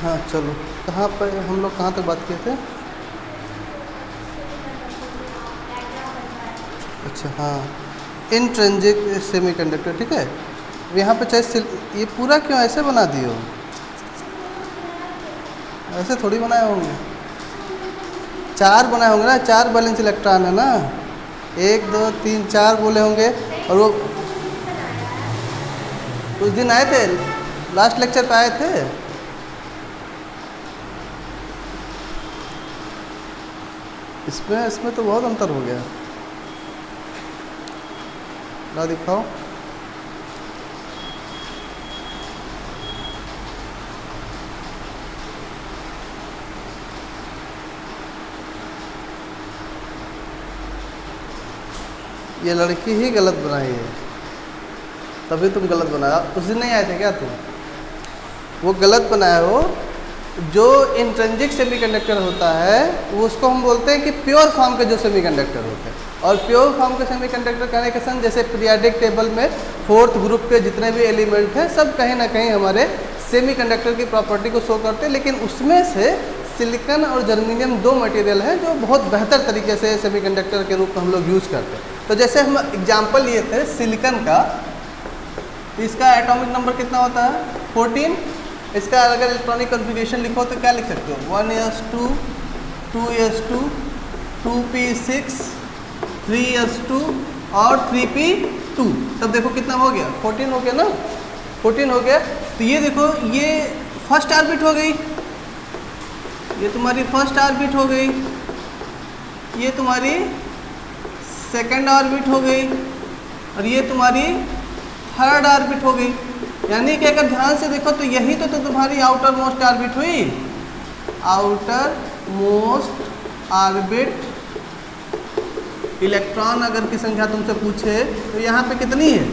हाँ चलो, कहाँ पर हम लोग कहाँ तक बात किए थे? अच्छा हाँ, इनट्रिंसिक सेमीकंडक्टर, ठीक है। यहाँ पे चाहे ये पूरा क्यों ऐसे बना दिए हो? ऐसे थोड़ी बनाए होंगे, 4 बनाए होंगे ना, 4 वैलेंस इलेक्ट्रॉन है ना, 1 2 3 4 बोले होंगे। और वो उस दिन आए थे, लास्ट लेक्चर पे आए थे। इसमें तो बहुत अंतर हो गया। ला दिखाओ। ये लड़की ही गलत बनाई है, तभी तुम गलत बनाया। उस दिन नहीं आए थे क्या तुम? वो गलत बनाया हो। जो इंट्रिंसिक सेमीकंडक्टर होता है वो उसको हम बोलते हैं कि प्योर फॉर्म के जो सेमीकंडक्टर होते हैं। और प्योर फॉर्म के सेमीकंडक्टर कहने के सन जैसे पीरियोडिक टेबल में 4th ग्रुप के जितने भी एलिमेंट हैं सब कहीं ना कहीं हमारे सेमीकंडक्टर की प्रॉपर्टी को शो करते हैं। लेकिन उसमें से सिलिकॉन और जर्मेनियम 2 मटेरियल हैं जो बहुत बेहतर तरीके से सेमीकंडक्टर के रूप में हम लोग यूज़ करते हैं। तो जैसे हम एग्जाम्पल लिए थे सिलिकॉन का, इसका एटॉमिक नंबर कितना होता है? 14। इसका अगर इलेक्ट्रॉनिक कॉन्फ़िगरेशन लिखो तो क्या लिख सकते हो? 1s2 2s2 2p6 3s2 और 3p2। तब देखो कितना हो गया? 14 हो गया ना, 14 हो गया। तो ये देखो, ये फर्स्ट ऑर्बिट हो गई, ये तुम्हारी फर्स्ट ऑर्बिट हो गई, ये तुम्हारी सेकंड ऑर्बिट हो गई, और ये तुम्हारी थर्ड ऑर्बिट हो गई। यानी कि अगर ध्यान से देखो तो यही तो तुम्हारी आउटर मोस्ट ऑर्बिट हुई। आउटर मोस्ट ऑर्बिट इलेक्ट्रॉन अगर की संख्या तुमसे पूछे तो यहाँ पे कितनी है?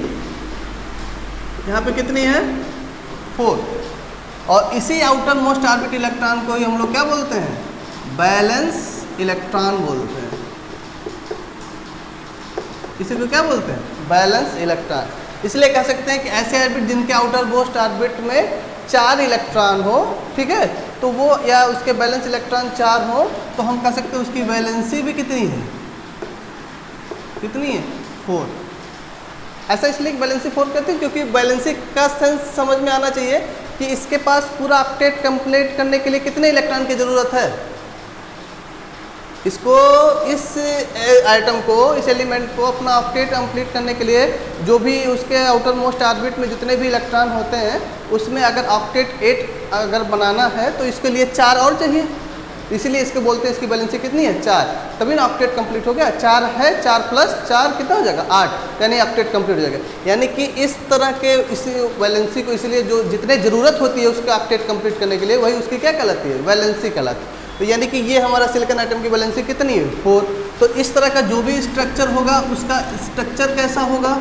यहाँ पे कितनी है? 4। और इसी आउटर मोस्ट ऑर्बिट इलेक्ट्रॉन को ही हम लोग क्या बोलते हैं? बैलेंस इलेक्ट्रॉन बोलते हैं। इसी को क्या बोलते हैं? Balance electron. इसलिए कह सकते हैं कि ऐसे ऑर्बिट जिनके आउटर मोस्ट ऑर्बिट में 4 इलेक्ट्रॉन हो, ठीक है, तो वो या उसके बैलेंस इलेक्ट्रॉन 4 हो, तो हम कह सकते हैं उसकी वैलेंसी भी कितनी है? कितनी है? 4। ऐसा इसलिए वैलेंसी 4 कहते हैं क्योंकि वैलेंसी का सेंस समझ में आना चाहिए कि इसके पास पूरा ऑक्टेट कंप्लीट करने के लिए कितने इलेक्ट्रॉन की ज़रूरत है। इसको, इस आइटम को, इस एलिमेंट को अपना ऑक्टेट कंप्लीट करने के लिए जो भी उसके आउटर मोस्ट ऑर्बिट में जितने भी इलेक्ट्रॉन होते हैं उसमें अगर ऑक्टेट 8 अगर बनाना है तो इसके लिए 4 और चाहिए। इसीलिए इसको बोलते हैं, इसकी वैलेंसी कितनी है? 4। तभी ना ऑक्टेट कंप्लीट हो गया। 4 है, 4 प्लस 4 कितना हो जाएगा? 8, यानी ऑक्टेट कंप्लीट हो जाएगा। यानी कि इस तरह के इस वैलेंसी को, इसलिए जो जितने ज़रूरत होती है उसका ऑक्टेट कंप्लीट करने के लिए, वही उसकी क्या कहलाती है? वैलेंसी कहलाती है। तो यानी कि ये हमारा सिलिकॉन एटम की वैलेंसी कितनी है? 4। तो इस तरह का जो भी स्ट्रक्चर होगा उसका स्ट्रक्चर कैसा होगा?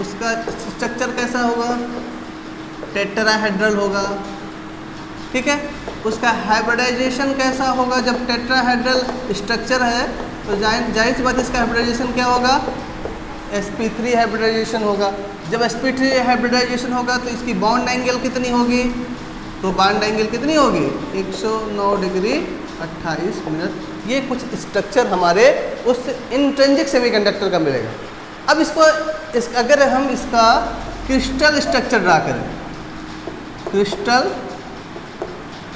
उसका स्ट्रक्चर कैसा होगा? टेट्राहेड्रल होगा, ठीक है। उसका हाइब्रिडाइजेशन कैसा होगा? जब टेट्राहेड्रल स्ट्रक्चर है तो जाहिर सी बात इसका हाइब्रिडाइजेशन क्या होगा? sp3 हाइब्रिडाइजेशन होगा। जब sp3 हाइब्रिडाइजेशन होगा तो इसकी बॉन्ड एंगल कितनी होगी? तो बॉन्ड एंगल कितनी होगी? 109 डिग्री 28 मिनट। ये कुछ स्ट्रक्चर हमारे उस इंट्रिंसिक सेमीकंडक्टर का मिलेगा। अब अगर हम इसका क्रिस्टल स्ट्रक्चर ड्रा करें, क्रिस्टल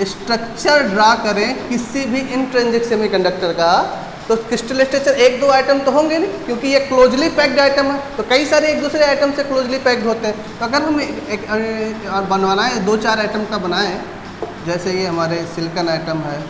स्ट्रक्चर ड्रा करें किसी भी इंट्रिंसिक सेमीकंडक्टर का, तो क्रिस्टल स्ट्रक्चर 1-2 आइटम तो होंगे नहीं, क्योंकि ये क्लोजली पैक्ड आइटम है। तो कई सारे एक दूसरे आइटम से क्लोजली पैक्ड होते हैं। तो अगर हम एक बनवाना है, 2-4 आइटम का बनाएं, जैसे ये हमारे सिलिकॉन आइटम है।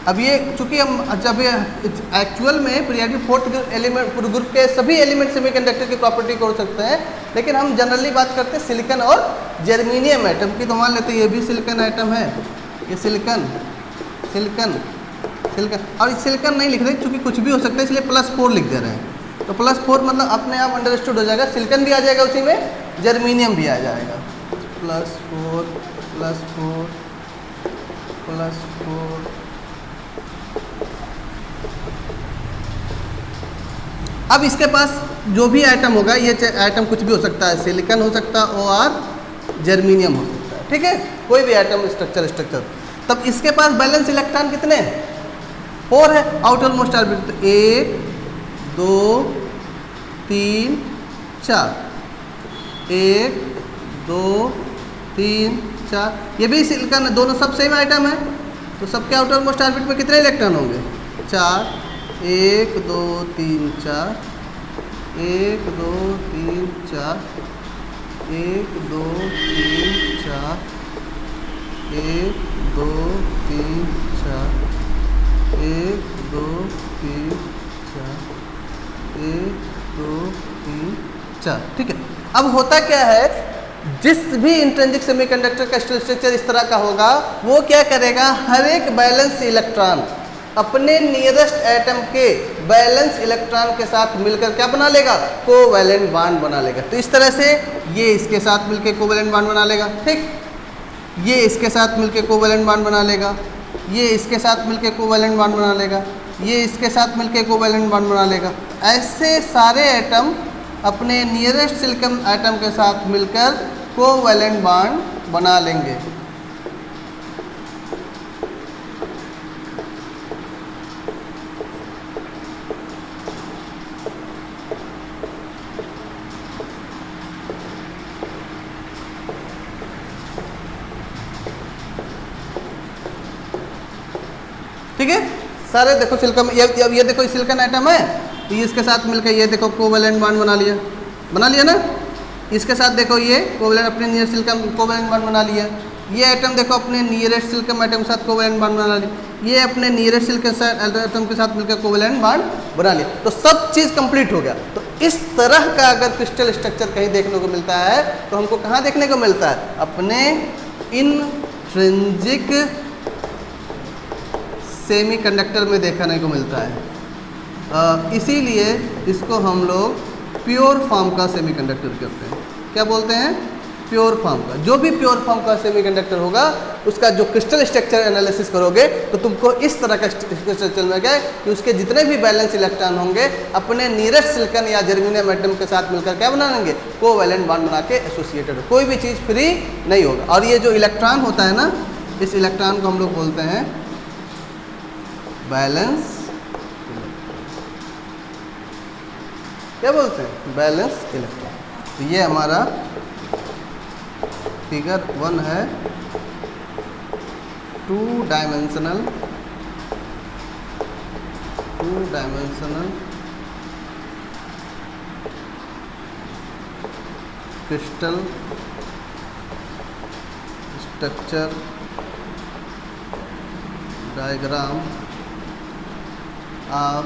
अब ये चूँकि हम जब एक्चुअल में पीरियोडिक 4th एलिमेंट ग्रुप के सभी एलिमेंट सेमीकंडक्टर की प्रॉपर्टी को हो सकते हैं, लेकिन हम जनरली बात करते हैं सिलिकॉन और जर्मेनियम आइटम की। तो मान लेते हैं ये भी सिलिकॉन आइटम है, ये सिलिकॉन और सिलिकॉन नहीं लिख रहे क्योंकि कुछ भी हो सकता है, इसलिए +4 लिख दे रहे हैं। तो +4 मतलब अपने आप अंडरस्टूड हो जाएगा, सिलिकॉन भी आ जाएगा उसी में, जर्मेनियम भी आ जाएगा। +4 +4 +4। अब इसके पास जो भी आइटम होगा, ये आइटम कुछ भी हो सकता है, सिलिकॉन हो सकता है, OR जर्मीनियम हो सकता है, ठीक है, कोई भी एटम स्ट्रक्चर। तब इसके पास बैलेंस इलेक्ट्रॉन कितने हैं? 4 है आउटर मोस्ट ऑर्बिटल। 1 2 3 4, 1 2 3 4, ये भी सिलिकॉन है, दोनों सब सेम आइटम है, तो सबके आउटर मोस्ट ऑर्बिट में कितने इलेक्ट्रॉन होंगे? 4, 1 2 3 4, 1 2 3 4, 1 2 3 4, 1 2 3 4, 1 2 3 4, 1 2 3 4, ठीक है। अब होता क्या है, जिस भी इंट्रिंसिक सेमीकंडक्टर का स्ट्रक्चर इस तरह का होगा, वो क्या करेगा, हर एक बैलेंस इलेक्ट्रॉन अपने नियरेस्ट एटम के बैलेंस इलेक्ट्रॉन के साथ मिलकर क्या बना लेगा? कोवैलेंट बॉन्ड बना लेगा। तो इस तरह से ये इसके साथ मिलकर कोवैलेंट बॉन्ड बना लेगा, ठीक, ये इसके साथ मिलकर कोवैलेंट बॉन्ड बना लेगा, ये इसके साथ मिलकर कोवैलेंट बॉन्ड बना लेगा, ये इसके साथ मिलकर कोवैलेंट बॉन्ड बना लेगा। ऐसे सारे एटम अपने नियरेस्ट सिलिकॉन एटम के साथ मिलकर कोवैलेंट बॉन्ड बना लेंगे। ठीक है, सारे देखो सिलिकॉन, ये देखो सिलिकॉन एटम है, तो ये इसके साथ मिलकर ये देखो कोवैलेंट बॉन्ड बना लिया ना। इसके साथ देखो ये कोवैलेंट अपने नियरेस्ट सिलिकॉन कोवैलेंट बॉन्ड बना लिया। ये एटम देखो अपने नियरेस्ट सिलिकॉन एटम के साथ कोवैलेंट बॉन्ड बना लिया, ये अपने नियरेस्ट सिलिकॉन एटम के साथ मिलकर कोवैलेंट बॉन्ड बना लिया। तो सब चीज़ कंप्लीट हो गया। तो इस तरह का अगर क्रिस्टल स्ट्रक्चर कहीं देखने को मिलता है तो हमको कहाँ देखने को मिलता है? अपने इंट्रिंसिक सेमीकंडक्टर में देखने को मिलता है। इसीलिए इसको हम लोग प्योर फॉर्म का सेमीकंडक्टर कहते हैं। क्या बोलते हैं? प्योर फॉर्म का। जो भी प्योर फॉर्म का सेमीकंडक्टर होगा उसका जो क्रिस्टल स्ट्रक्चर एनालिसिस करोगे तो तुमको इस तरह का स्ट्रक्चर मिलेगा कि उसके जितने भी बैलेंस इलेक्ट्रॉन होंगे अपने नियरेस्ट सिलिकॉन या जर्मेनियम एटम के साथ मिलकर क्या बना लेंगे? कोवैलेंट बॉन्ड बना के एसोसिएटेड। कोई भी चीज़ फ्री नहीं होगा। और ये जो इलेक्ट्रॉन होता है ना, इस इलेक्ट्रॉन को हम लोग बोलते हैं बैलेंस, क्या बोलते हैं? Balance electron. तो ये हमारा फिगर 1 है, 2 dimensional crystal structure diagram of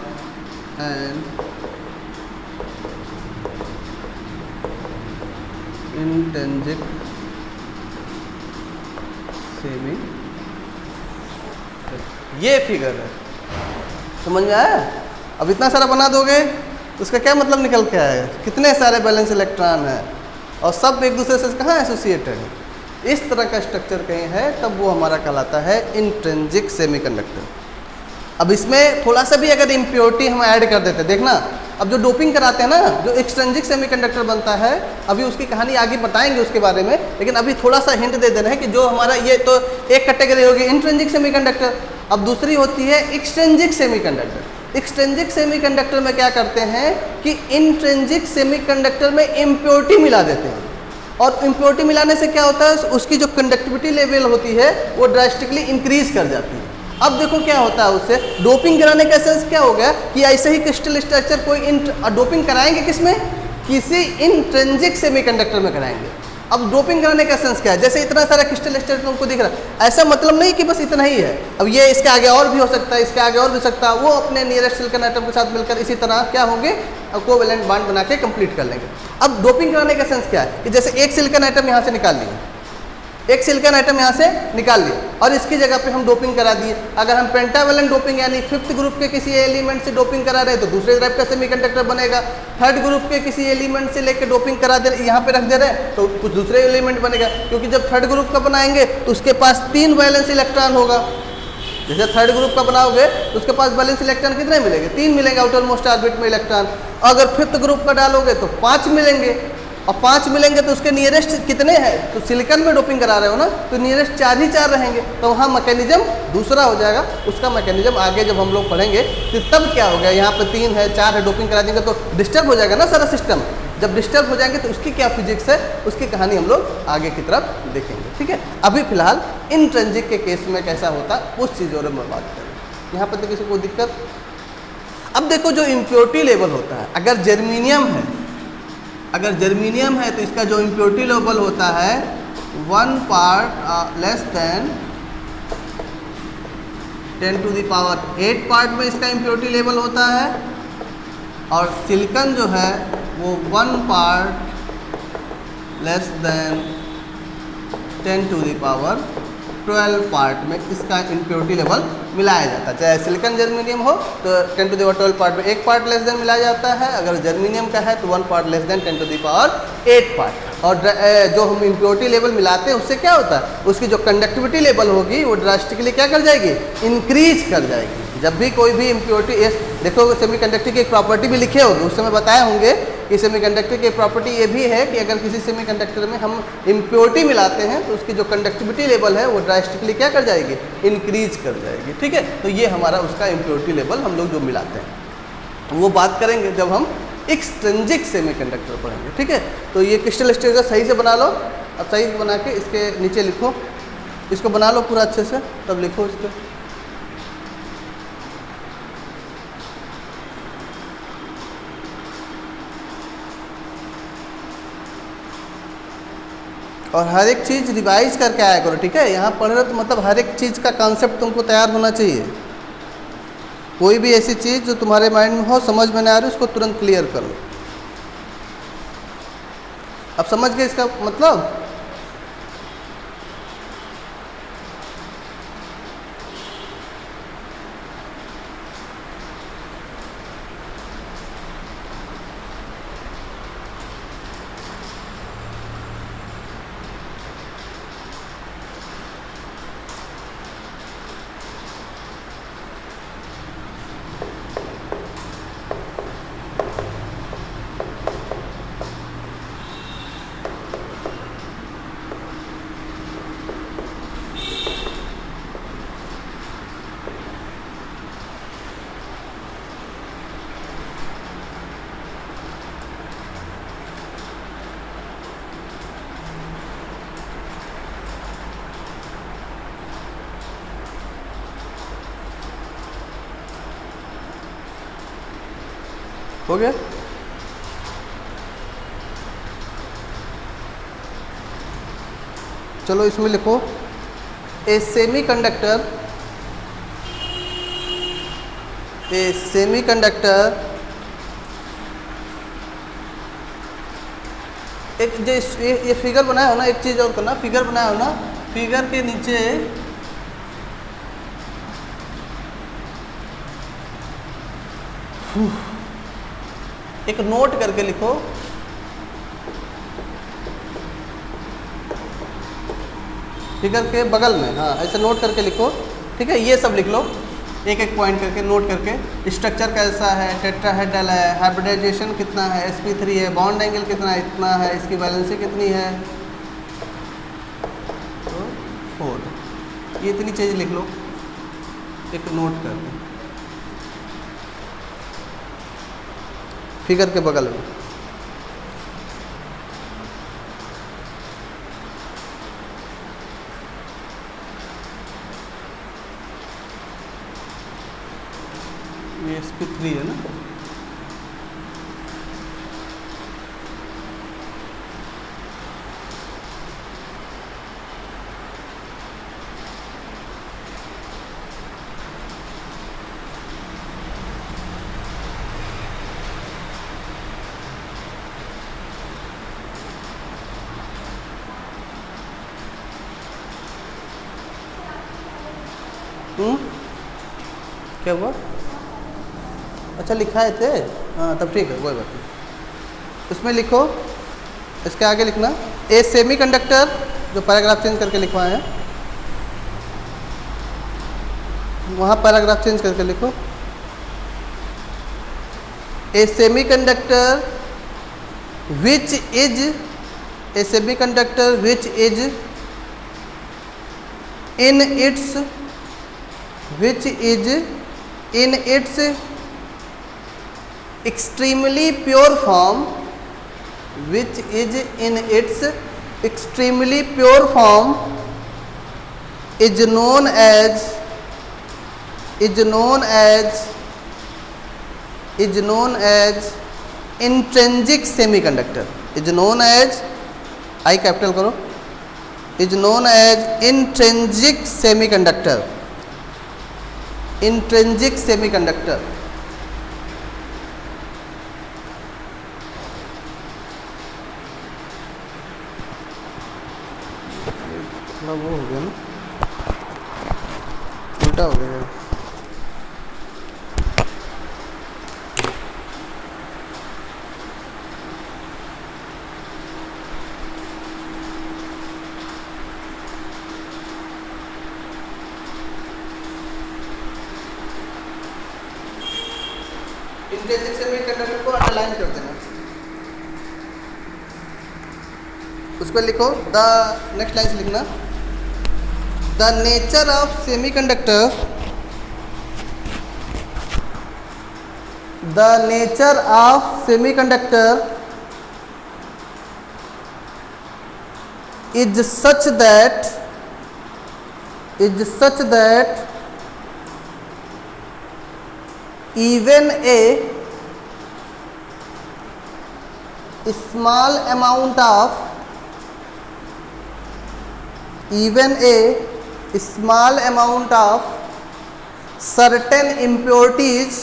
N intrinsic semi. ये फिगर है, समझ में आया? अब इतना सारा बना दोगे तो उसका क्या मतलब निकल के आएगा? कितने सारे बैलेंस इलेक्ट्रॉन है और सब एक दूसरे से कहाँ एसोसिएटेड है। इस तरह का स्ट्रक्चर कहीं है तब वो हमारा कहलाता है इंट्रिंसिक सेमीकंडक्टर। अब इसमें थोड़ा सा भी अगर इम्प्योरिटी हम ऐड कर देते, देखना अब जो डोपिंग कराते हैं ना, जो एक्सट्रिंसिक सेमीकंडक्टर बनता है, अभी उसकी कहानी आगे बताएंगे उसके बारे में, लेकिन अभी थोड़ा सा हिंट दे देना है कि जो हमारा ये तो एक कैटेगरी होगी इंट्रिंसिक सेमीकंडक्टर, अब दूसरी होती है एक्सट्रिंसिक सेमीकंडक्टर। एक्सट्रिंसिक सेमीकंडक्टर में क्या करते हैं कि इंट्रिंसिक सेमीकंडक्टर में इम्प्योरिटी मिला देते हैं, और इम्प्योरिटी मिलाने से क्या होता है, उसकी जो कंडक्टिविटी लेवल होती है वो ड्रास्टिकली इंक्रीज कर जाती है। अब देखो क्या होता है उससे, डोपिंग कराने का सेंस क्या हो गया कि ऐसे ही क्रिस्टल स्ट्रक्चर कोई डोपिंग कराएंगे किसमें? किसी इंट्रिंसिक सेमीकंडक्टर में कराएंगे। अब डोपिंग कराने का सेंस क्या है? जैसे इतना सारा क्रिस्टल स्ट्रक्चर तुमको दिख रहा है, ऐसा मतलब नहीं कि बस इतना ही है, अब ये इसके आगे और भी हो सकता है, इसके आगे और भी हो सकता है, वो अपने नियरेस्ट सिलिकॉन एटम के साथ मिलकर इसी तरह क्या होंगे? कोवैलेंट बॉन्ड बना के कंप्लीट कर लेंगे। अब डोपिंग कराने का सेंस क्या है कि जैसे एक सिलिकॉन एटम यहाँ से निकाल लिए, एक सिलिकॉन एटम यहाँ से निकाल लिया और इसकी जगह पे हम डोपिंग करा दिए। अगर हम पेंटावेलेंट डोपिंग यानी 5th ग्रुप के किसी एलिमेंट से डोपिंग करा रहे हैं तो दूसरे टाइप का सेमीकंडक्टर बनेगा। 3rd ग्रुप के किसी एलिमेंट से लेकर डोपिंग करा दे यहाँ पे रख दे रहे हैं तो कुछ दूसरे एलिमेंट बनेगा, क्योंकि जब 3rd ग्रुप का बनाएंगे तो उसके पास 3 वैलेंस इलेक्ट्रॉन होगा। जैसे 3rd ग्रुप का बनाओगे तो उसके पास वैलेंस इलेक्ट्रॉन कितने मिलेंगे? 3 मिलेंगे आउटर मोस्ट ऑर्बिट में इलेक्ट्रॉन। अगर 5th ग्रुप का डालोगे तो 5 मिलेंगे। और 5 मिलेंगे तो उसके नियरेस्ट कितने हैं, तो सिलिकॉन में डोपिंग करा रहे हो ना, तो नियरेस्ट 4 ही 4 रहेंगे, तो वहाँ मैकेनिज्म दूसरा हो जाएगा। उसका मैकेनिज्म आगे जब हम लोग पढ़ेंगे तो तब क्या हो गया, यहाँ पे 3 है 4 है, डोपिंग करा देंगे तो डिस्टर्ब हो जाएगा ना सारा सिस्टम। जब डिस्टर्ब हो जाएंगे तो उसकी क्या फिजिक्स है, उसकी कहानी हम लोग आगे की तरफ देखेंगे, ठीक है। अभी फिलहाल इंट्रिंसिक के केस में कैसा होता है उस चीज़ों में बात करें। यहाँ पर तो किसी को दिक्कत। अब देखो जो इम्प्योरिटी लेवल होता है, अगर जर्मीनियम है, तो इसका जो इम्प्योरिटी लेवल होता है 1 पार्ट लेस देन 10⁸ पार्ट में इसका इम्प्योरिटी लेवल होता है, और सिलिकॉन जो है वो 1 पार्ट लेस देन 10⁻12 पार्ट में इसका इम्प्योरिटी लेवल मिलाया जाता है। चाहे सिलिकॉन जर्मीनियम हो तो 10⁻12 पार्ट में 1 पार्ट लेस देन मिलाया जाता है, अगर जर्मीनियम का है तो 1 पार्ट लेस देन 10⁸ पार्ट। और जो हम इम्प्योरिटी लेवल मिलाते हैं उससे क्या होता है, उसकी जो कंडक्टिविटी लेवल होगी वो ड्रास्टिकली क्या कर जाएगी, इंक्रीज कर जाएगी। जब भी कोई भी इम्प्योरिटी, देखो सेमीकंडक्टर की एक प्रॉपर्टी भी लिखे होंगे, उस समय बताए होंगे कि सेमीकंडक्टर की प्रॉपर्टी ये भी है कि अगर किसी सेमीकंडक्टर में हम इम्प्योरिटी मिलाते हैं तो उसकी जो कंडक्टिविटी लेवल है वो ड्रास्टिकली क्या कर जाएगी, इंक्रीज कर जाएगी, ठीक है। तो ये हमारा उसका इम्प्योरिटी लेवल हम लोग जो मिलाते हैं वो बात करेंगे जब हम एक्सट्रिंसिक सेमीकंडक्टर पढ़ेंगे, ठीक है। तो ये क्रिस्टल स्ट्रक्चर सही से बना लो, अब सही से बना के इसके नीचे लिखो, इसको बना लो पूरा अच्छे से, तब लिखो इस पर। और हर एक चीज़ रिवाइज करके आया करो, ठीक है। यहाँ पढ़ रहे हो तो मतलब हर एक चीज़ का कॉन्सेप्ट तुमको तैयार होना चाहिए। कोई भी ऐसी चीज़ जो तुम्हारे माइंड में हो, समझ में नहीं आ रही, उसको तुरंत क्लियर कर लो। अब समझ गए इसका मतलब। हो गया। चलो इसमें लिखो, ए सेमीकंडक्टर एक जो ये फिगर बनाया हो ना, एक चीज़ और करना, फिगर बनाया हो ना, फिगर के नीचे एक नोट करके लिखो, फिगर के बगल में, हाँ ऐसे नोट करके लिखो, ठीक है। ये सब लिख लो एक एक पॉइंट करके, नोट करके। स्ट्रक्चर कैसा है, टेट्राहेड्रल है, हाइब्रिडाइजेशन कितना है, sp3 है, बॉन्ड एंगल कितना है, इतना है, इसकी वैलेंसी कितनी है, तो 4। ये इतनी चीज़ लिख लो एक नोट करके फिगर के बगल में। ये sp3 है ना, क्या हुआ? अच्छा लिखा है थे, हाँ तब ठीक है, कोई बात नहीं। उसमें लिखो, इसके आगे लिखना ए सेमीकंडक्टर, जो पैराग्राफ चेंज करके लिखवाए हैं वहाँ पैराग्राफ चेंज करके लिखो, ए semiconductor which is a semiconductor which is in its extremely pure form, which is in its extremely pure form is known as intrinsic semiconductor, is known as, I capital करो, is known as intrinsic semiconductor, intrinsic semiconductor. वो हो गया ना, उल्टा हो गया। Intrinsic semiconductor को underline कर देना, उसको लिखो। द नेक्स्ट लाइन से लिखना, the nature of semiconductor, the nature of semiconductor is such that even a small amount of certain impurities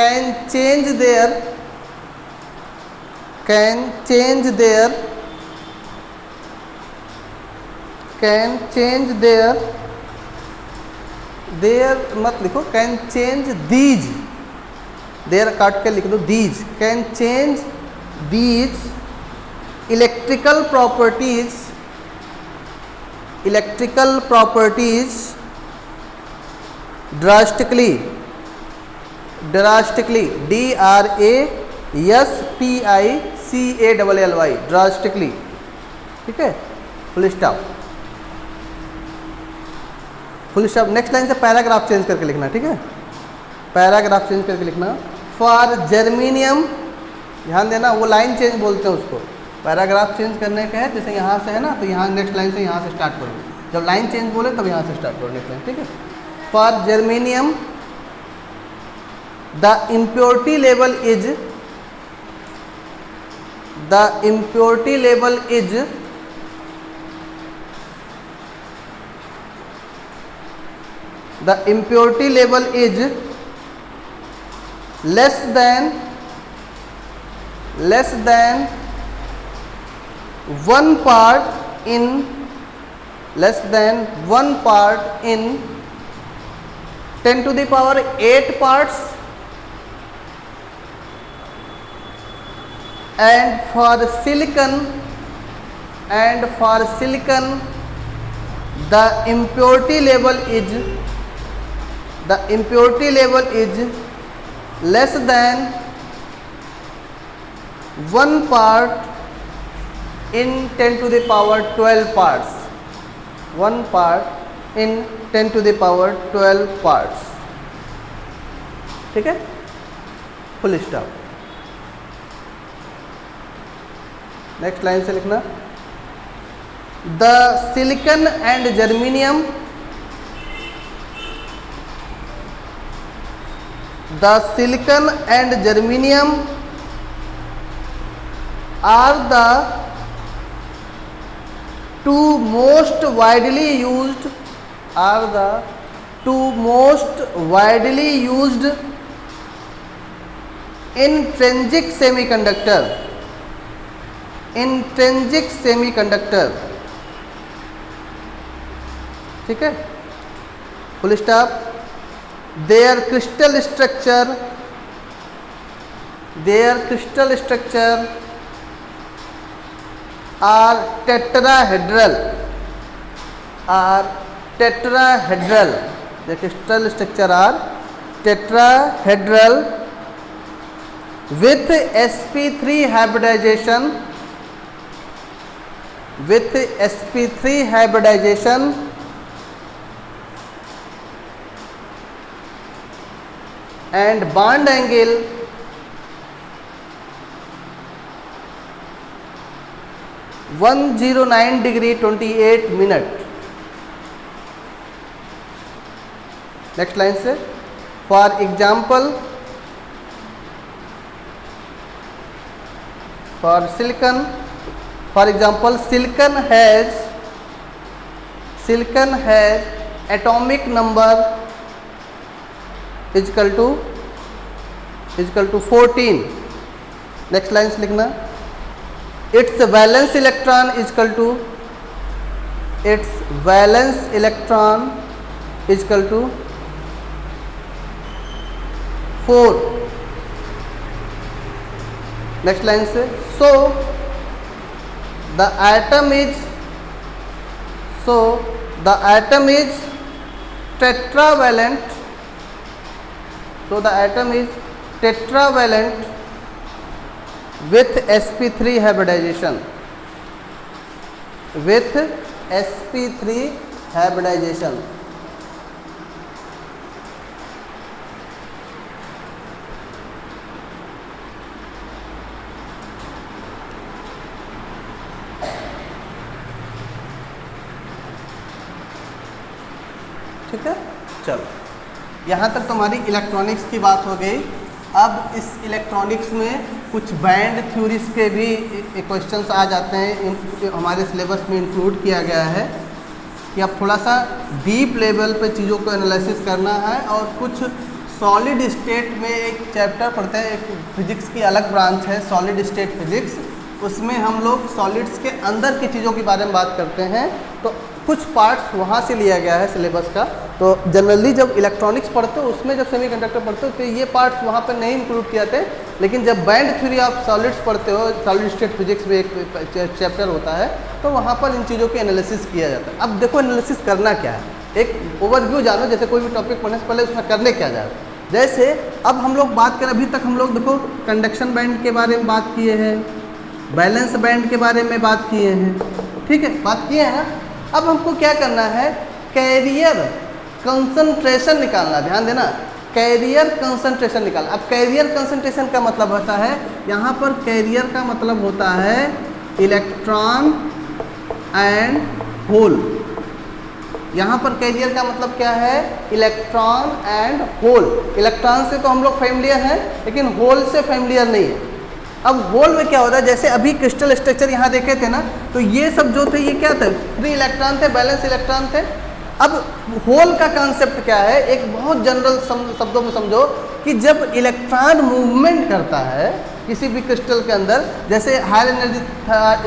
can change their मत लिखो, can change these, देर काट के लिख दो, these can change these electrical properties drastically, DRASTICALLY, drastically, ठीक है, full stop. Next line से paragraph change करके लिखना, ठीक है, पैराग्राफ चेंज करके लिखना। फॉर जर्मीनियम, ध्यान देना, वो लाइन चेंज बोलते हैं उसको, पैराग्राफ चेंज करने का है। जैसे यहाँ से है ना, तो यहाँ नेक्स्ट लाइन से यहाँ से स्टार्ट करो, जब लाइन चेंज बोले तब यहाँ से स्टार्ट करो नेक्स्ट लाइन, ठीक है। For germanium the impurity level is less than 1 part in 10 to the power 8 parts, and for silicon the impurity level is less than 1 part in 10 to the power 12 parts, 1 part in 10 to the power 12 parts, ठीक है, full stop. Next line से लिखना, the silicon and germanium are the two most widely used intrinsic semiconductor, ठीक है, full stop. their crystal structure are tetrahedral, tetrahedral, the crystal structure are tetrahedral with sp3 hybridization, with sp3 hybridization and bond angle 109 degree 28 minute. Next line से, for example for example silicon has atomic number equal to 14. Next line से लिखना, its valence electron equal to 4. Next line से, so the atom is tetravalent, with sp3 hybridization, ठीक है। चलो, यहाँ तक तो हमारी इलेक्ट्रॉनिक्स की बात हो गई। अब इस इलेक्ट्रॉनिक्स में कुछ बैंड थ्योरीज के भी क्वेश्चंस आ जाते हैं, हमारे सिलेबस में इंक्लूड किया गया है कि अब थोड़ा सा डीप लेवल पे चीज़ों को एनालिसिस करना है। और कुछ सॉलिड स्टेट में एक चैप्टर पढ़ते हैं, एक फिजिक्स की अलग ब्रांच है सॉलिड स्टेट फिजिक्स, उसमें हम लोग सॉलिड्स के अंदर की चीज़ों के बारे में बात करते हैं। तो कुछ पार्ट्स वहाँ से लिया गया है सिलेबस का। तो जनरली जब इलेक्ट्रॉनिक्स पढ़ते हो उसमें जब सेमीकंडक्टर पढ़ते हो तो ये पार्ट्स वहाँ पर नहीं इंक्लूड किए थे, लेकिन जब बैंड थ्योरी ऑफ सॉलिड्स पढ़ते हो, सॉलिड स्टेट फिजिक्स में एक चैप्टर होता है, तो वहाँ पर इन चीज़ों की एनालिसिस किया जाता है। अब देखो एनालिसिस करना क्या है, एक ओवरव्यू जानो, जैसे कोई भी टॉपिक पढ़ने से पहले उसमें करने क्या जा रहा है। जैसे अब हम लोग बात करें, अभी तक हम लोग देखो कंडक्शन बैंड के बारे में बात किए हैं, बैलेंस बैंड के बारे में बात किए हैं, ठीक है, बात किए हैं ना। अब हमको क्या करना है, कैरियर कंसंट्रेशन निकालना, ध्यान देना, कैरियर कंसंट्रेशन निकालना। अब कैरियर कंसंट्रेशन का मतलब होता है, यहाँ पर कैरियर का मतलब होता है इलेक्ट्रॉन एंड होल। यहाँ पर कैरियर का मतलब क्या है, इलेक्ट्रॉन एंड होल। इलेक्ट्रॉन से तो हम लोग फैमिलियर हैं, लेकिन होल से फैमिलियर नहीं है। अब होल में क्या होता है, जैसे अभी क्रिस्टल स्ट्रक्चर यहाँ देखे थे ना, तो ये सब जो थे ये क्या थे, फ्री इलेक्ट्रॉन थे, बैलेंस इलेक्ट्रॉन थे। अब होल का कॉन्सेप्ट क्या है, एक बहुत जनरल शब्दों में समझो कि जब इलेक्ट्रॉन मूवमेंट करता है किसी भी क्रिस्टल के अंदर, जैसे हायर एनर्जी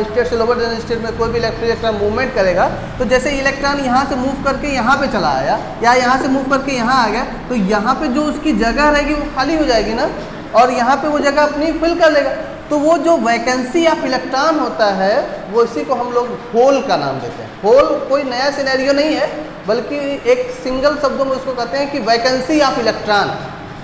स्टेट से लोअर एनर्जी स्टेट में कोई भी इलेक्ट्रॉन मूवमेंट करेगा, तो जैसे इलेक्ट्रॉन यहाँ से मूव करके यहाँ पे चला आया या यहाँ से मूव करके यहाँ आ गया, तो यहाँ पे जो उसकी जगह रहेगी वो खाली हो जाएगी ना, और यहाँ पे वो जगह अपनी फिल कर लेगा। तो वो जो वैकेंसी ऑफ इलेक्ट्रॉन होता है वो इसी को हम लोग होल का नाम देते हैं। होल कोई नया सिनेरियो नहीं है, बल्कि एक सिंगल शब्दों में उसको कहते हैं कि वैकेंसी ऑफ इलेक्ट्रॉन,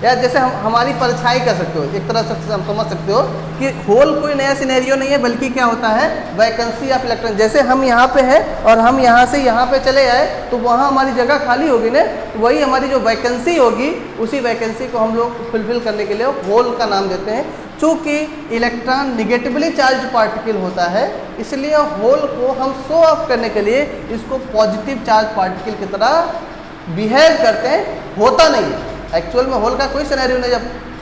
या जैसे हमारी परछाई कह सकते हो, एक तरह से हम समझ सकते हो कि होल कोई नया सिनेरियो नहीं है, बल्कि क्या होता है, वैकेंसी ऑफ इलेक्ट्रॉन। जैसे हम यहाँ पे है और हम यहाँ से यहाँ पे चले आए, तो वहाँ हमारी जगह खाली होगी ना, वही हमारी जो वैकेंसी होगी, उसी वैकेंसी को हम लोग फुलफिल करने के लिए होल का नाम देते हैं। चूँकि इलेक्ट्रॉन निगेटिवली चार्ज पार्टिकल होता है, इसलिए होल को हम शो ऑफ करने के लिए इसको पॉजिटिव चार्ज पार्टिकल की तरह बिहेव करते हैं, होता नहीं है एक्चुअल में होल का कोई सिनेरियो नहीं।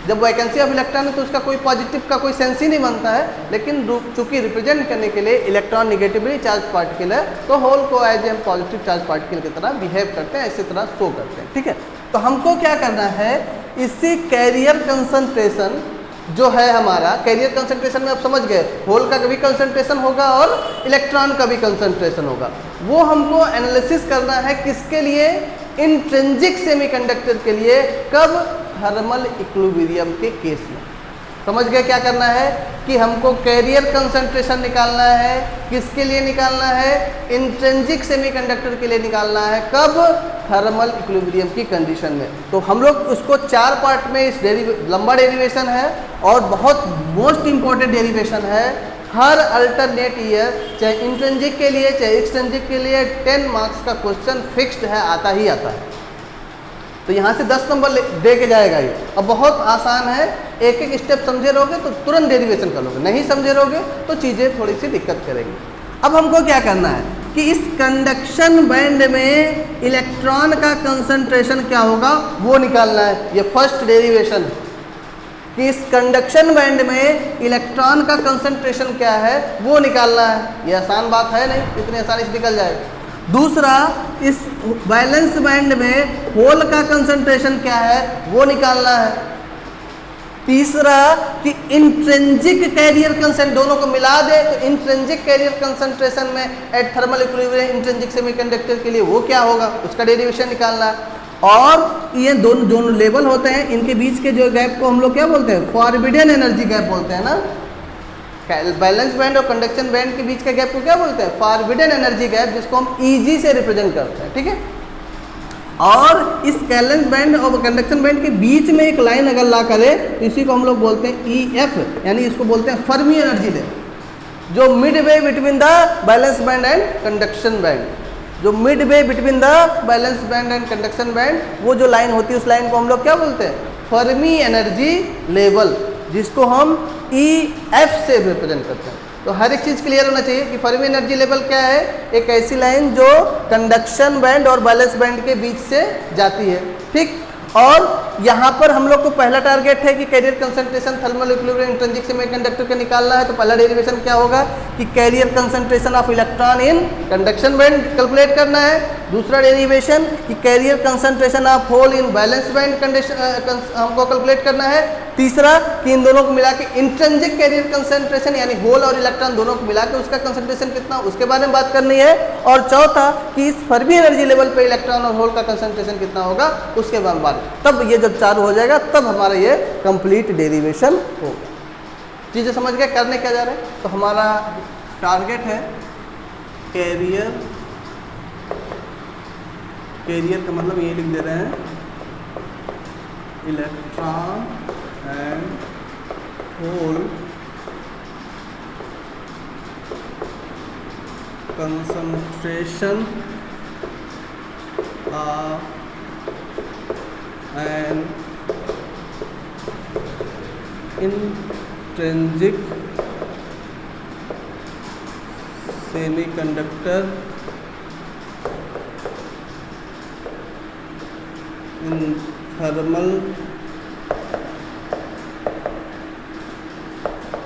जब वैकेंसी ऑफ इलेक्ट्रॉन है तो उसका कोई पॉजिटिव का कोई सेंस ही नहीं बनता है, लेकिन चूंकि रिप्रेजेंट करने के लिए इलेक्ट्रॉन निगेटिवली चार्ज पार्टिकल है, तो होल को as a positive charge particle की तरह बिहेव करते हैं, इसी तरह शो करते हैं, ठीक है। तो हमको क्या करना है, इसी कैरियर कंसंट्रेशन जो है हमारा, कैरियर कंसंट्रेशन में आप समझ गए, होल का भी कंसंट्रेशन होगा और इलेक्ट्रॉन का भी कंसंट्रेशन होगा, वो हमको एनालिसिस करना है किसके लिए, इंट्रिंसिक सेमीकंडक्टर के लिए। कब, थर्मल इक्विलिब्रियम के केस में। समझ गए क्या करना है कि हमको कैरियर कंसंट्रेशन निकालना है। किसके लिए निकालना है? इंट्रिंसिक सेमीकंडक्टर के लिए निकालना है। कब? थर्मल इक्विलिब्रियम की कंडीशन में। तो हम लोग उसको 4 पार्ट में इस लंबा डेरिवेशन है और बहुत मोस्ट इंपॉर्टेंट डेरिवेशन है। हर अल्टरनेट ईयर चाहे इंट्रिंसिक के लिए चाहे एक्सट्रिंसिक के लिए 10 मार्क्स का क्वेश्चन फिक्स्ड है, आता ही आता है। तो यहाँ से 10 नंबर दे के जाएगा ये। अब बहुत आसान है, एक एक स्टेप समझे रहोगे तो तुरंत डेरिवेशन कर लोगे, नहीं समझे रहोगे तो चीज़ें थोड़ी सी दिक्कत करेंगी। अब हमको क्या करना है कि इस कंडक्शन बैंड में इलेक्ट्रॉन का कंसंट्रेशन क्या होगा वो निकालना है। ये फर्स्ट डेरिवेशन है कि इस कंडक्शन बैंड में इलेक्ट्रॉन का कंसंट्रेशन क्या है वो निकालना है। ये आसान बात है नहीं, इतनी आसानी से निकल जाएगा। दूसरा, इस वैलेंस बैंड में होल का कंसंट्रेशन क्या है वो निकालना है। तीसरा कि इंट्रिंसिक कैरियर कंसंट्रेशन, दोनों को मिला दे तो इंट्रिंसिक कैरियर कंसंट्रेशन में at thermal equilibrium intrinsic semiconductor के लिए वो क्या होगा, उसका डेरिवेशन निकालना है। और ये दोनों लेवल होते हैं, इनके बीच के जो गैप को हम लोग क्या बोलते हैं? फॉरबिडन एनर्जी गैप बोलते हैं ना। बैलेंस बैंड और कंडक्शन बैंड के बीच के गैप को क्या बोलते हैं? फॉरबिडन एनर्जी गैप, जिसको हम ईजी से रिप्रेजेंट करते हैं, ठीक है। और इस बैलेंस बैंड और कंडक्शन बैंड के बीच में एक लाइन अगर ला करे तो इसी को हम लोग बोलते हैं EF, यानी इसको बोलते हैं फर्मी एनर्जी लेवल। जो mid way between the valence band and conduction band, जो mid way between the valence band and conduction band, वो जो लाइन होती है उस लाइन को हम लोग क्या बोलते हैं? फर्मी एनर्जी लेवल, जिसको हम EF से रिप्रेजेंट करते हैं। तो हर एक चीज़ क्लियर होना चाहिए कि फर्मी एनर्जी लेवल क्या है? एक ऐसी लाइन जो कंडक्शन बैंड और बैलेंस बैंड के बीच से जाती है, ठीक। और यहाँ पर हम लोग को पहला टारगेट है कि carrier concentration thermal equilibrium intrinsic semiconductor का निकालना है। तो पहला डेरिवेशन क्या होगा कि carrier concentration of electron in conduction band calculate करना है। दूसरा डेरिवेशन कि carrier concentration of hole in valence band condition हमको कैलकुलेट करना है। तीसरा कि इन दोनों को मिला के इंट्रिंसिक कैरियर कंसंट्रेशन यानी होल और इलेक्ट्रॉन दोनों को मिला के उसका कंसंट्रेशन कितना, उसके बारे में बात करनी है। और चौथा कि इस फर्मी एनर्जी लेवल पे इलेक्ट्रॉन और होल का कंसंट्रेशन कितना होगा उसके बारे में बात। तब ये जब चालू हो जाएगा तब हमारा ये कंप्लीट डेरिवेशन होगा। चीज़ें समझ गए करने क्या जा रहे हैं? तो हमारा टारगेट है कैरियर, कैरियर का मतलब ये लिख दे रहे हैं electron and hole concentration and intrinsic semiconductor in thermal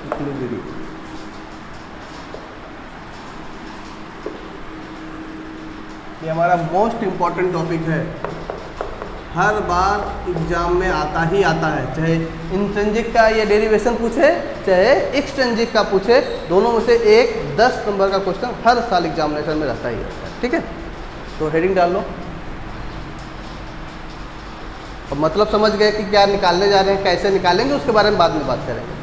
equilibrium। ये हमारा मोस्ट इम्पॉर्टेंट टॉपिक है, हर बार एग्जाम में आता ही आता है। चाहे इंट्रिंसिक का ये डेरिवेशन पूछे चाहे एक्सट्रिंसिक का पूछे, दोनों में से एक 10 नंबर का क्वेश्चन हर साल एग्जामिनेशन में रहता ही रहता है, ठीक है। तो हेडिंग डाल लो। अब मतलब समझ गए कि क्या निकालने जा रहे हैं, कैसे निकालेंगे, उसके बारे में बाद में बात करेंगे।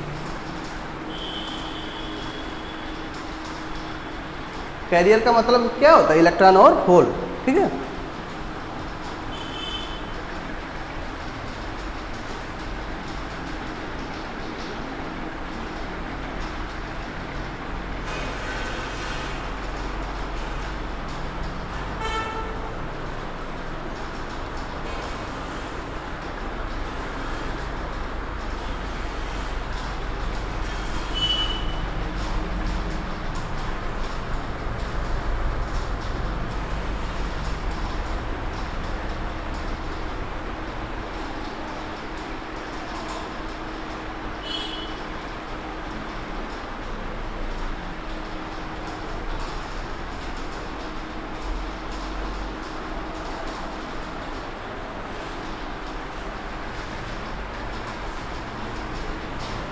कैरियर का मतलब क्या होता है? इलेक्ट्रॉन और होल, ठीक है।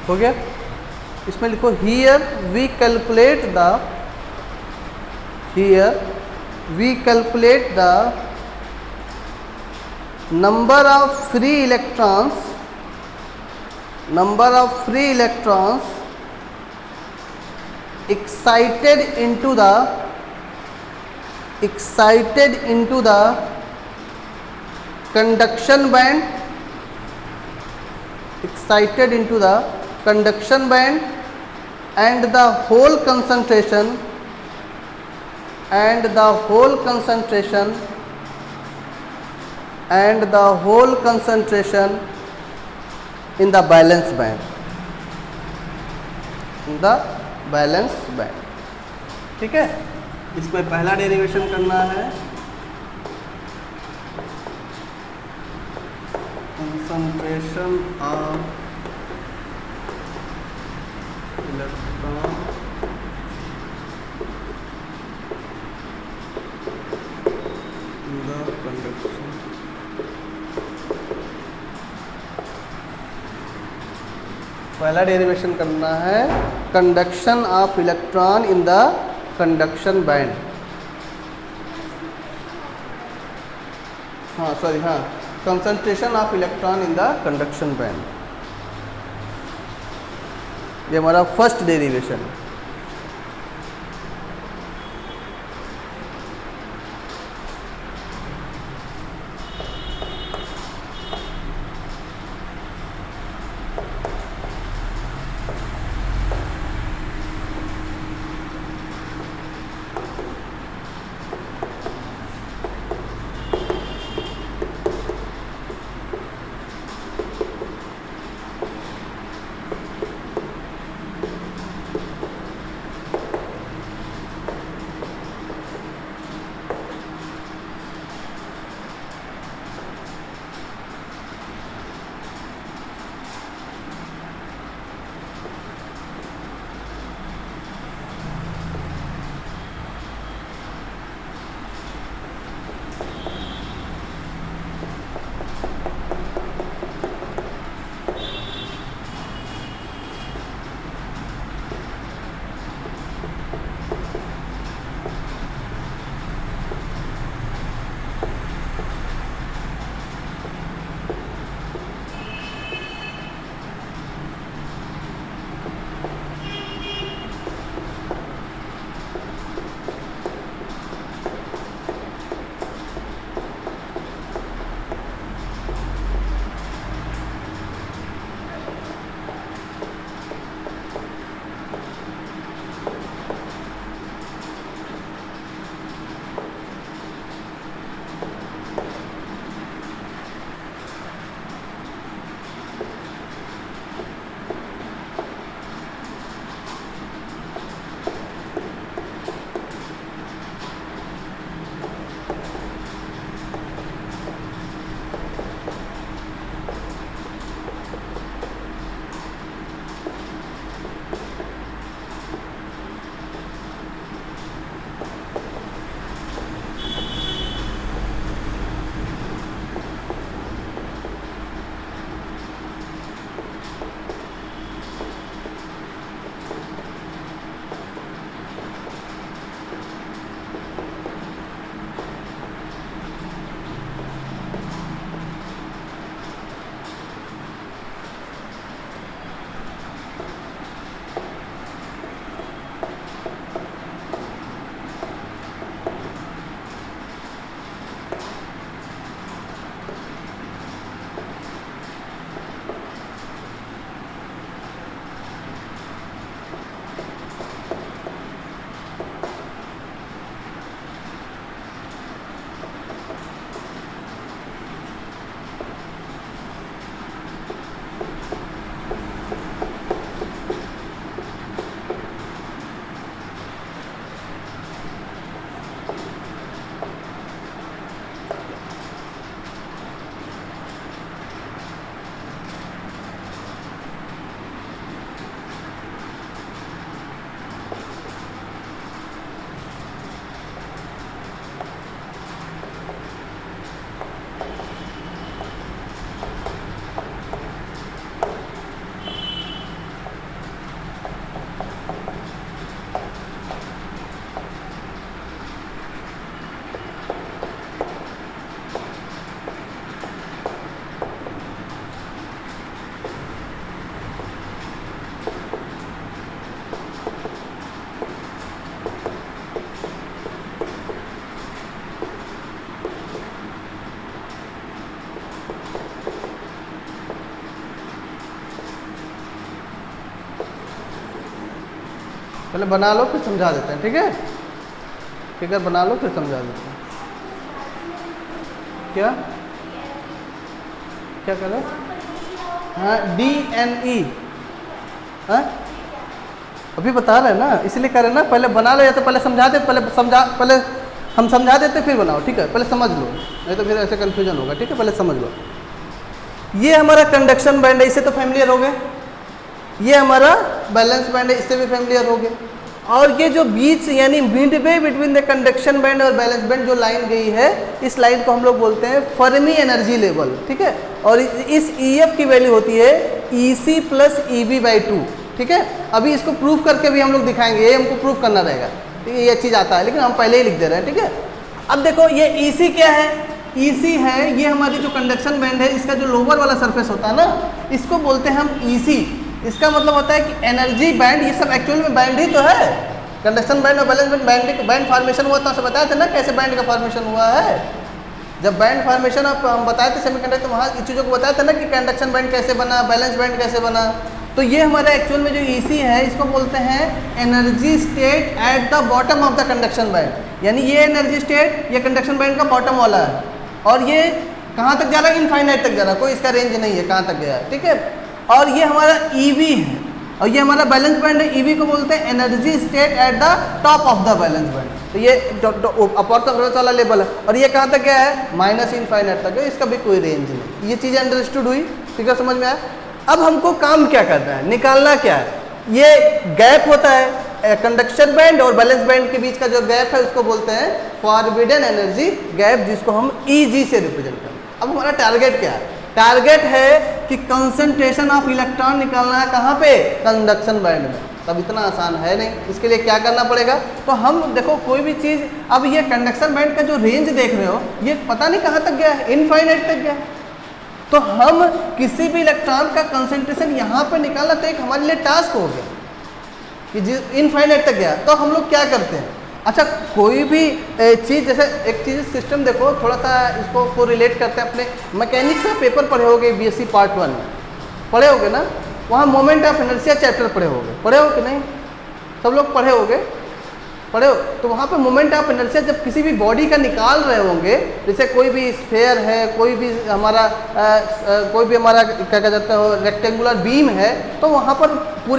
हो गया? इसमें लिखो here we calculate the number of free electrons number of free electrons excited into the conduction band, excited into the conduction band, and the whole concentration in the valence band, ठीक है। इसमें पहला डेरिवेशन करना है concentration of electron in the conduction, पहला derivation करना है conduction of electron in the conduction band, concentration of electron in the conduction band, ये हमारा फर्स्ट डेरिवेशन है। पहले बना लो फिर समझा देते हैं, ठीक है? फिगर बना लो फिर समझा देते हैं। क्या क्या कर रहे हो? हाँ, DNE, हाँ अभी बता रहे हैं ना, इसलिए कर रहे हैं ना, पहले बना लो या तो पहले समझा दे, पहले हम समझा देते फिर बनाओ, ठीक है? पहले समझ लो, नहीं तो फिर ऐसे कन्फ्यूजन होगा, ठीक है? पहले समझ लो। ये हमारा कंडक्शन बैंड है, इससे तो फैमिलियर हो गए। ये हमारा बैलेंस बैंड है, इससे भी फैमिलियर हो गए। और ये जो बीच यानी mid way between the conduction band और बैलेंस बैंड जो लाइन गई है, इस लाइन को हम लोग बोलते हैं फर्मी एनर्जी लेवल, ठीक है? और इस EF की वैल्यू होती है EC प्लस EB/2, ठीक है? अभी इसको प्रूफ करके भी हम लोग दिखाएंगे, ये हमको प्रूफ करना रहेगा, ठीक है? ये चीज़ आता है लेकिन हम पहले ही लिख दे रहे हैं, ठीक है? अब देखो ये EC क्या है? EC है ये हमारी जो कंडक्शन बैंड है, इसका जो लोअर वाला सरफेस होता है ना, इसको बोलते हैं हम EC। इसका मतलब होता है कि एनर्जी बैंड, ये सब एक्चुअल में बैंड ही तो है। कंडक्शन बैंड और बैलेंस बैंड, बैंड फॉर्मेशन हुआ था, बताया था ना कैसे बैंड का फॉर्मेशन हुआ है। जब बैंड फॉर्मेशन हम बताए थे सेमीकंडक्टर, वहाँ इस चीज़ों को बताया था ना कि कंडक्शन बैंड कैसे बना, बैलेंस बैंड कैसे बना। तो ये हमारा एक्चुअल में जो EC है, इसको बोलते हैं energy state at the bottom of the conduction band. यानी ये एनर्जी स्टेट ये कंडक्शन बैंड का बॉटम वाला है, और ये कहाँ तक जा रहा है? इनफाइनाइट तक जा रहा है, कोई इसका रेंज नहीं है कहाँ तक गया है, ठीक है? और ये हमारा EV है, और ये हमारा बैलेंस बैंड है। EV को बोलते हैं energy state at the top of the valence band. तो ये अपर सरफेस वाला लेवल है, और ये कहाँ तक गया है? माइनस इनफाइनाइट तक है, इसका भी कोई रेंज नहीं। ये चीज़ें अंडरस्टूड हुई, फिगर समझ में आया? अब हमको काम क्या करना है, निकालना क्या है? ये गैप होता है कंडक्शन बैंड और बैलेंस बैंड के बीच का जो गैप है, उसको बोलते हैं फॉरबिडन एनर्जी गैप, जिसको हम EG से रिप्रेजेंट करते हैं। अब हमारा टारगेट क्या है? टारगेट है कि कंसंट्रेशन ऑफ इलेक्ट्रॉन निकालना है कहाँ पे? कंडक्शन बैंड में। तब इतना आसान है नहीं, इसके लिए क्या करना पड़ेगा? तो हम देखो कोई भी चीज़, अब ये कंडक्शन बैंड का जो रेंज देख रहे हो, ये पता नहीं कहाँ तक गया है, इनफाइनाइट तक गया है। तो हम किसी भी इलेक्ट्रॉन का कंसंट्रेशन यहाँ पे निकालना तो एक हमारे लिए टास्क हो गया कि इनफाइनाइट तक गया। तो हम लोग क्या करते हैं? अच्छा, कोई भी चीज़, जैसे एक चीज़ सिस्टम देखो, थोड़ा सा इसको को रिलेट करते हैं अपने मैकेनिक्स का पेपर पढ़े होगे, BSc पार्ट 1 में पढ़े होगे ना, वहाँ मोमेंट ऑफ इनर्शिया चैप्टर पढ़े हो कि नहीं? सब लोग पढ़े होगे, पढ़े हो? तो वहाँ पे मोमेंट ऑफ इनर्शिया जब किसी भी बॉडी का निकाल रहे होंगे, जैसे कोई भी स्फेयर है, कोई भी हमारा क्या कहते हैं रेक्टेंगुलर बीम है, तो वहाँ पर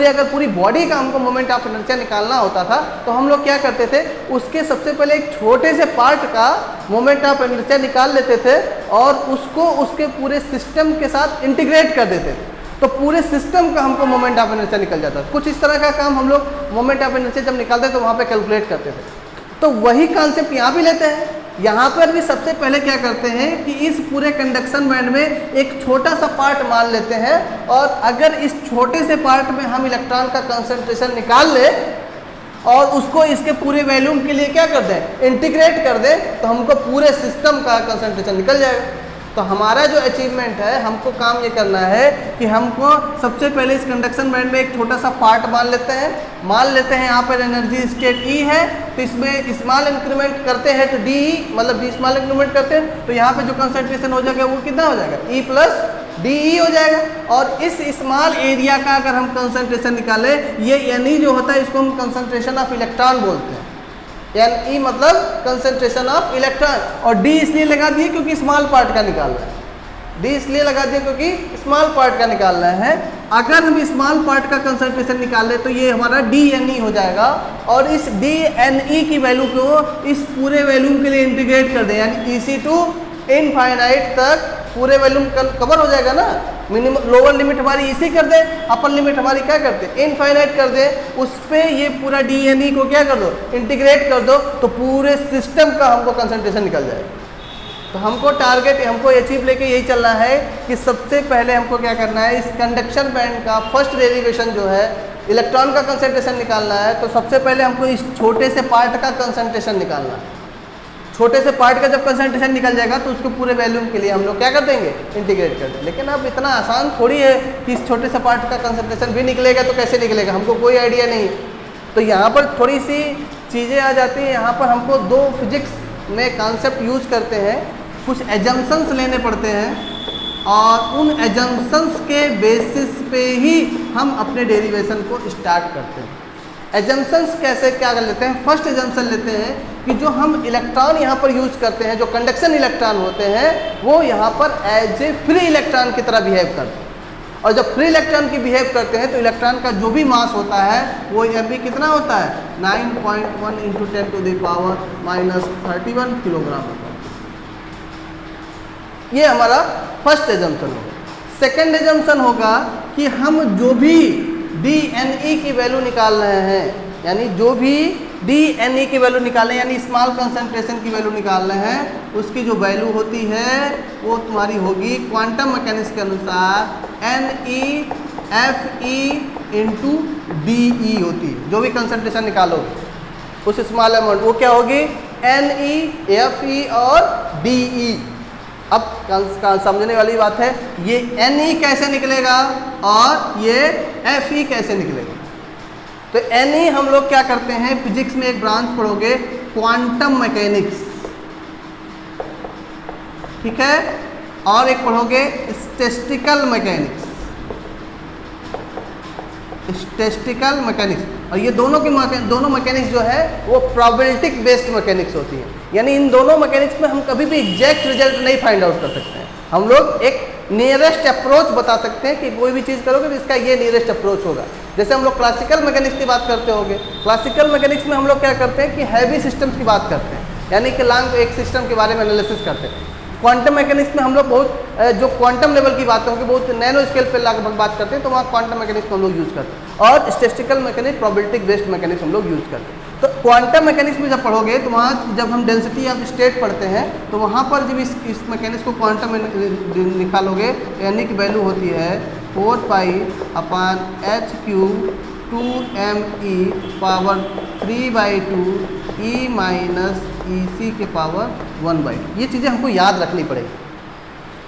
अगर पूरी बॉडी का हमको मोमेंट ऑफ इनर्शिया निकालना होता था, तो हम लोग क्या करते थे? उसके सबसे पहले एक छोटे से पार्ट का मोमेंट ऑफ इनर्शिया निकाल लेते थे और उसको उसके पूरे सिस्टम के साथ इंटीग्रेट कर देते थे। तो पूरे सिस्टम का हमको मोमेंट ऑफ इनर्शिया निकल जाता है। कुछ इस तरह का काम हम लोग मोमेंट ऑफ इनर्शिया जब निकालते हैं तो वहाँ पे कैलकुलेट करते थे। तो वही कॉन्सेप्ट यहाँ भी लेते हैं। यहाँ पर भी सबसे पहले क्या करते हैं कि इस पूरे कंडक्शन बैंड में एक छोटा सा पार्ट मान लेते हैं, और अगर इस छोटे से पार्ट में हम इलेक्ट्रॉन का कंसंट्रेशन निकाल ले और उसको इसके पूरे वॉल्यूम के लिए क्या कर दें? इंटीग्रेट कर दें, तो हमको पूरे सिस्टम का कंसंट्रेशन निकल जाएगा। तो हमारा जो अचीवमेंट है, हमको काम ये करना है कि हमको सबसे पहले इस कंडक्शन बैंड में एक छोटा सा पार्ट मान लेते हैं यहाँ पर एनर्जी स्टेट E है, तो इसमें स्मॉल इंक्रीमेंट करते हैं तो DE मतलब D स्मॉल इंक्रीमेंट करते हैं, तो यहाँ पे जो कंसंट्रेशन हो जाएगा वो कितना हो जाएगा? E प्लस DE हो जाएगा। और इस स्मॉल एरिया का अगर हम कंसंट्रेशन निकालें, ये NE जो होता है इसको हम कंसंट्रेशन ऑफ इलेक्ट्रॉन बोलते हैं। NE मतलब कंसंट्रेशन ऑफ इलेक्ट्रॉन, और D इसलिए लगा दिए क्योंकि स्मॉल पार्ट का निकालना है। D इसलिए लगा दिए क्योंकि स्मॉल पार्ट का निकालना है। अगर हम स्मॉल पार्ट का कंसंट्रेशन निकाल ले तो ये हमारा DNE हो जाएगा, और इस DNE की वैल्यू को इस पूरे वॉल्यूम के लिए इंटीग्रेट कर दें, यानी EC टू इनफाइनाइट तक पूरे वॉल्यूम कवर हो जाएगा ना। मिनिमम लोअर लिमिट हमारी इसी कर दे, अपर लिमिट हमारी क्या करते? इनफाइनाइट कर दे। उस पर ये पूरा DNE को क्या कर दो? इंटीग्रेट कर दो, तो पूरे सिस्टम का हमको कंसंट्रेशन निकल जाएगा। तो हमको टारगेट, हमको अचीव लेके यही चलना है कि सबसे पहले हमको क्या करना है, इस कंडक्शन बैंड का फर्स्ट डेरिवेशन जो है इलेक्ट्रॉन का कंसंट्रेशन निकालना है। तो सबसे पहले हमको इस छोटे से पार्ट का कंसंट्रेशन निकालना है। छोटे से पार्ट का जब कंसंट्रेशन निकल जाएगा तो उसके पूरे वॉल्यूम के लिए हम लोग क्या कर देंगे? इंटीग्रेट कर देंगे। लेकिन अब इतना आसान थोड़ी है कि इस छोटे से पार्ट का कंसंट्रेशन भी निकलेगा, तो कैसे निकलेगा? हमको कोई आइडिया नहीं। तो यहाँ पर थोड़ी सी चीज़ें आ जाती हैं। यहाँ पर हमको दो फिजिक्स में कॉन्सेप्ट यूज करते हैं, कुछ एजम्पशंस लेने पड़ते हैं, और उन एजम्पशंस के बेसिस पे ही हम अपने डेरिवेशन को स्टार्ट करते हैं। एजम्पशंस कैसे क्या कर लेते हैं, फर्स्ट एजम्पशन लेते हैं कि जो हम इलेक्ट्रॉन यहाँ पर यूज करते हैं, जो कंडक्शन इलेक्ट्रॉन होते हैं, वो यहाँ पर एज ए फ्री इलेक्ट्रॉन की तरह बिहेव करते हैं। और जब फ्री इलेक्ट्रॉन की बिहेव करते हैं तो इलेक्ट्रॉन का जो भी मास होता है वो एम कितना होता है, 9.1 × 10⁻³ किलोग्राम होता है। ये हमारा फर्स्ट एजम्पशन होगा। सेकेंड एजम्पशन होगा कि हम जो भी DNE की वैल्यू निकाल रहे हैं, यानी जो भी DNE की वैल्यू निकालें, यानी स्मॉल कंसंट्रेशन की वैल्यू निकाल रहे हैं, उसकी जो वैल्यू होती है वो तुम्हारी होगी क्वांटम मैकेनिक्स के अनुसार NeFe × DE होती है। जो भी कंसंट्रेशन निकालोगे उस स्मॉल अमाउंट, वो क्या होगी, NeFe और DE। अब समझने वाली बात है, ये Ne कैसे निकलेगा और ये Fe कैसे निकलेगा। तो Ne हम लोग क्या करते हैं, फिजिक्स में एक ब्रांच पढ़ोगे क्वांटम मैकेनिक्स, ठीक है, और एक पढ़ोगे स्टैटिस्टिकल मैकेनिक्स, स्टैटिस्टिकल मैकेनिक्स। और ये दोनों मैकेनिक्स जो है वो प्रोबेबिलिटी बेस्ड मैकेनिक्स होती है। यानी इन दोनों मैकेनिक्स में हम कभी भी एग्जैक्ट रिजल्ट नहीं फाइंड आउट कर सकते हैं, हम लोग एक नियरेस्ट अप्रोच बता सकते हैं कि कोई भी चीज़ करोगे तो इसका ये नियरेस्ट अप्रोच होगा। जैसे हम लोग क्लासिकल मैकेनिक्स की बात करते होंगे, क्लासिकल मैकेनिक्स में हम लोग क्या करते हैं कि हैवी सिस्टम्स की बात करते हैं, यानी कि लॉन्ग एक सिस्टम के बारे में एनालिसिस करते हैं। क्वांटम मैकेनिक्स में हम लोग बहुत जो क्वांटम लेवल की बात होगी, बहुत नैनो स्केल पर लगभग बात करते हैं, तो वहाँ क्वांटम मैकेनिक्स हम लोग यूज करते हैं। और statistical mechanics, probability based mechanics हम लोग यूज करते हैं। तो क्वांटम मैकेनिक्स में जब पढ़ोगे तो वहाँ जब हम डेंसिटी ऑफ स्टेट पढ़ते हैं तो वहाँ पर जब इस मैकेनिक्स को क्वांटम में निकालोगे, यानी कि वैल्यू होती है 4π/h³ 2me⁻³ e - EC⁻1/2। ये चीज़ें हमको याद रखनी पड़ेगी।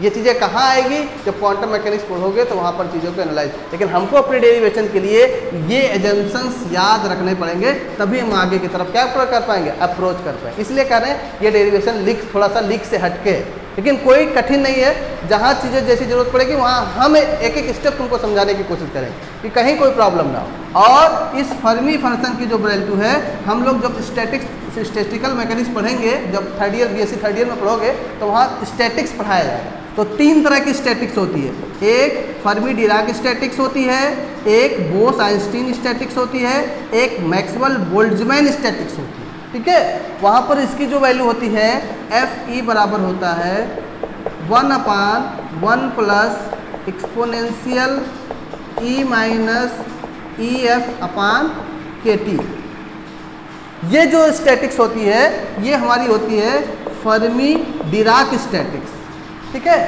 ये चीज़ें कहाँ आएगी, जब क्वांटम मैकेनिक्स पढ़ोगे तो वहाँ पर चीज़ों को एनालाइज। लेकिन हमको अपने डेरिवेशन के लिए ये एजम्पशंस याद रखने पड़ेंगे, तभी हम आगे की तरफ क्या कर पाएंगे, अप्रोच कर पाएंगे। इसलिए कह रहे हैं ये डेरिवेशन थोड़ा सा लीक से हटके है, लेकिन कोई कठिन नहीं है। जहाँ चीज़ें जैसी जरूरत पड़ेगी वहाँ हम एक एक स्टेप तुमको समझाने की कोशिश करेंगे कि कहीं कोई प्रॉब्लम ना हो। और इस फर्मी फंक्शन की जो वैल्यू है, हम लोग जब स्टैटिस्टिकल मैकेनिक्स पढ़ेंगे, जब third year BSc third year में पढ़ोगे तो वहाँ स्टैटिक्स पढ़ाया जाएगा। तो 3 तरह की स्टैटिक्स होती है, एक फर्मी डिराक स्टैटिक्स होती है, एक बोस आइंस्टीन स्टैटिक्स होती है, एक मैक्सवेल बोल्ट्जमैन स्टैटिक्स होती है, ठीक है। वहाँ पर इसकी जो वैल्यू होती है Fe बराबर होता है 1/1 + एक्सपोनेंशियल E - EF/kT। ये जो स्टैटिक्स होती है ये हमारी होती है फर्मी डिराक स्टैटिक्स, ठीक है।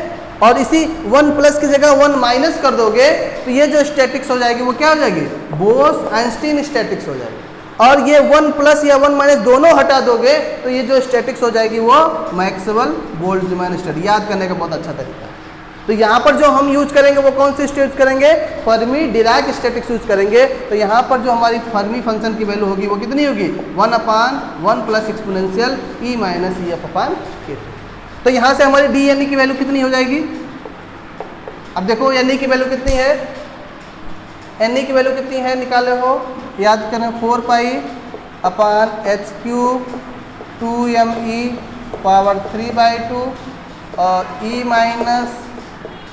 और इसी 1 प्लस की जगह 1 माइनस कर दोगे तो ये जो स्टैटिक्स हो जाएगी वो क्या हो जाएगी, बोस आइंस्टीन स्टैटिक्स हो जाएगी। और ये 1 प्लस या 1 माइनस दोनों हटा दोगे तो ये जो स्टैटिक्स हो जाएगी वो मैक्सवेल बोल्ट्जमैन स्टैटिक्स। याद करने का बहुत अच्छा तरीका है। तो यहाँ पर जो हम यूज करेंगे वो कौन सी स्टेट करेंगे, फर्मी डिराक स्टैटिक्स यूज करेंगे। तो यहाँ पर जो हमारी फर्मी फंक्शन की वैल्यू होगी वो कितनी होगी, 1/1 + एक्सपोनेंशियल E - EF/kT। तो यहाँ से हमारी DNE की वैल्यू कितनी हो जाएगी। अब देखो Ne की वैल्यू कितनी है, Ne की वैल्यू कितनी है निकाले हो, याद करें 4π/h³ 2me⁻³ और E -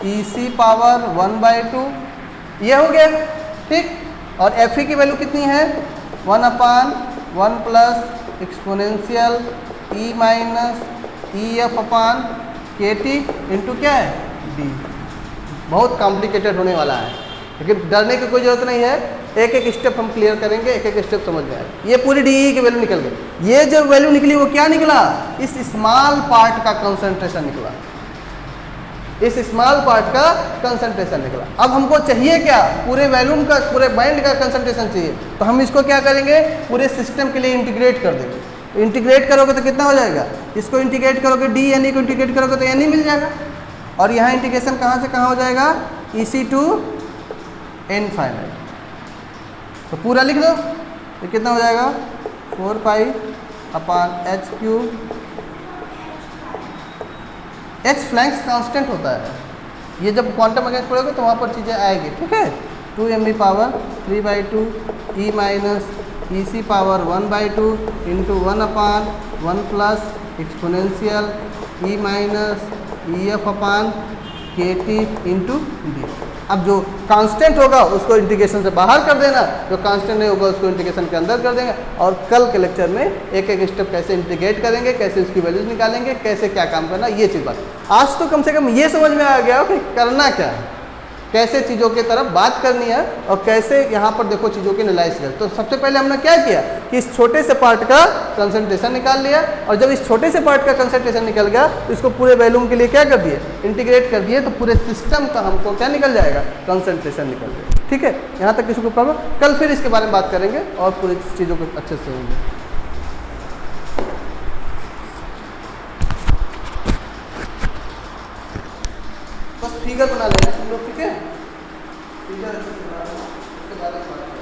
EC⁻1/2 ये हो गया, ठीक। और Fe की वैल्यू कितनी है 1/1 + एक्सपोनेंशियल E - EF/kT इंटू क्या है D। बहुत कॉम्प्लिकेटेड होने वाला है, लेकिन डरने की कोई ज़रूरत नहीं है। एक एक स्टेप हम क्लियर करेंगे, एक एक स्टेप समझ में आएगा। ये पूरी DE की वैल्यू निकल गई। ये जो वैल्यू निकली वो क्या निकला, इस स्मॉल पार्ट का कंसंट्रेशन निकला, इस स्मॉल पार्ट का कंसंट्रेशन निकला। अब हमको चाहिए क्या, पूरे वॉल्यूम का, पूरे बैंड का कंसंट्रेशन चाहिए। तो हम इसको क्या करेंगे, पूरे सिस्टम के लिए इंटीग्रेट कर देंगे। इंटीग्रेट करोगे तो कितना हो जाएगा, इसको इंटीग्रेट करोगे DNE को इंटीग्रेट करोगे तो Ne मिल जाएगा। और यहाँ इंटीग्रेशन कहाँ से कहाँ हो जाएगा, EC to इनफाइनाइट। तो पूरा लिख दो, तो कितना हो जाएगा 4π/h³। H फ्लैंक्स कांस्टेंट होता है। ये जब क्वांटम मैकेनिक्स पढ़ोगे तो वहाँ पर चीज़ें आएगी, ठीक है। 2me⁻³ E - ई सी power 1/2 into 1/1 plus exponential E minus E F अपान के टी इंटू डी। अब जो कांस्टेंट होगा उसको इंटीग्रेशन से बाहर कर देना, जो कांस्टेंट नहीं होगा उसको इंटीग्रेशन के अंदर कर देंगे। और कल के लेक्चर में एक एक स्टेप कैसे इंटीग्रेट करेंगे, कैसे उसकी वैल्यूज निकालेंगे, कैसे क्या काम करना, ये चीज़ बात। आज तो कम से कम ये समझ में आ गया हो कि करना क्या है, कैसे चीज़ों की तरफ बात करनी है और कैसे यहाँ पर देखो चीज़ों की एनालाइज करें। तो सबसे पहले हमने क्या किया कि इस छोटे से पार्ट का कंसंट्रेशन निकाल लिया, और जब इस छोटे से पार्ट का कंसंट्रेशन निकल गया तो इसको पूरे वॉल्यूम के लिए क्या कर दिए, इंटीग्रेट कर दिए, तो पूरे सिस्टम का हमको क्या निकल जाएगा, कंसंट्रेशन निकल जाएगा। ठीक है, यहाँ तक किसी को प्रॉब्लम? कल फिर इसके बारे में बात करेंगे और पूरी चीज़ों को अच्छे से होंगे। बस फिगर बना लेना तुम लोग, ठीक है, फिगर अच्छे से बना लेना, उसके बारे में